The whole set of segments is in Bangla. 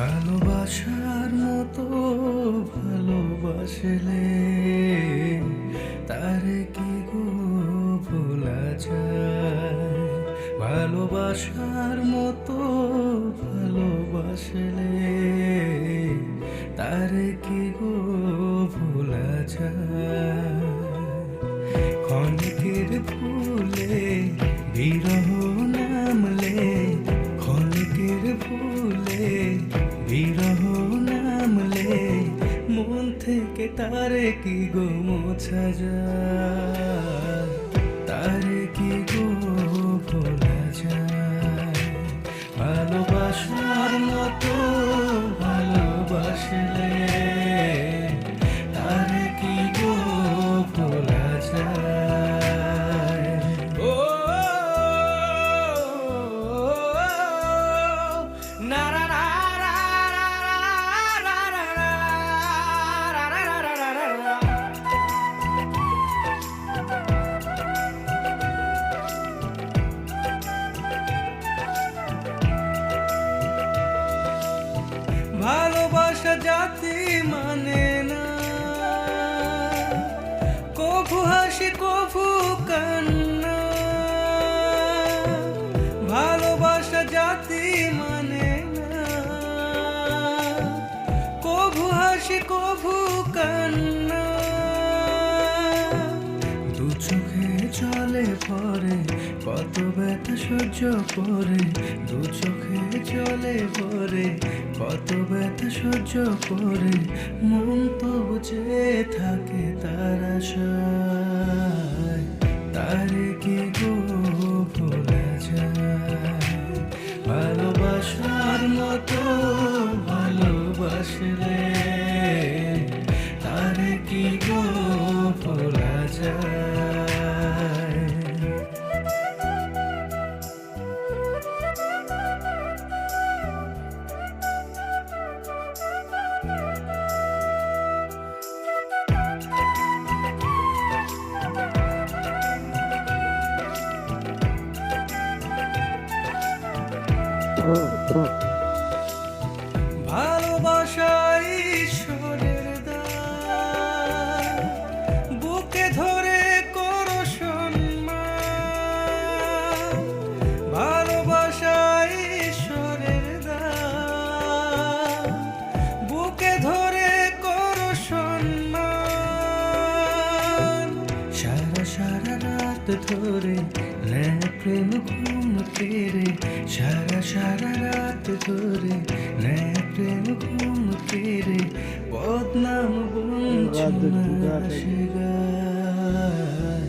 ভালোবাসার মতো ভালোবাসলে তারে কি গো ভোলা যায়। ভালোবাসার মতো ভালোবাসলে তারে কি গো ভোলা যায়। ক্ষণিকের ফুলে বিরহ নামলে, ক্ষণিকের ফুলে বিরহ নামলে মন থেকে তারে কি গো মোছা যায়। তারে কি গো ভোলা যায়। ভালোবাসার মতো ভালোবাসলে তারে কি গো ভোলা যায়। ও না না না ভালোবাসা জাতি মানে না, কভু হাসি কভু কান্না। ভালোবাসা জাতি মানে না, কভু হাসি কভু কান্না। দু চোখে চলে পরে কত ব্যথা সহ্য করে, দু চোখে চলে পরে কত ব্যথা সহ্য করে মন তো বুঝে থাকে তার আশায়। তারে কি গো ভোলা যায়। ভালোবাসার মতো ভালোবাসলে তারে কি গো ভোলা যায়। ভালোবাসা ঈশ্বরের দান, বুকে ধরে করো সম্মান। ভালোবাসা ঈশ্বরের দান, বুকে ধরে করো সম্মান। সারা সারা রাত ধরে নেয় প্রেম ঘুম কেড়ে, সারা সারা রাত ধরে নেয় প্রেম ঘুম কেড়ে বদনাম বঞ্চনা সে গায়।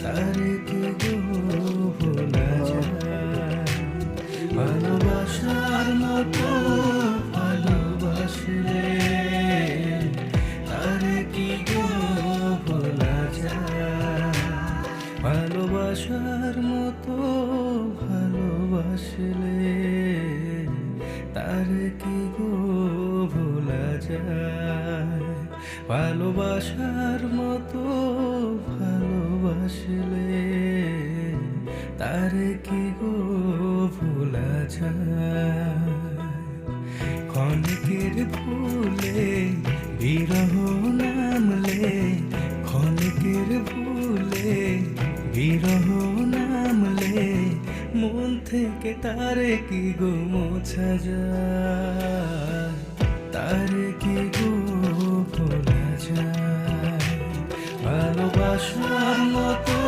তারে কি গো ভোলা যায়। ভালোবাসার মতো ভালোবাসলে তারে কি গো ভোলা যায়। ভালোবাসার মতো ভালোবাসলে তারে কি গো ভোলা যায়। ভালোবাসার মতো ভালোবাসলে তারে কি গো ভোলা যায়। ক্ষণিকের ফুলে বিরহ নামলে, ক্ষণিকের ফুলে বিরহ নামলে মন থেকে তারে কি গো মোছা যায়। তারে কি গো ভোলা যায়। ভালোবাসার মতো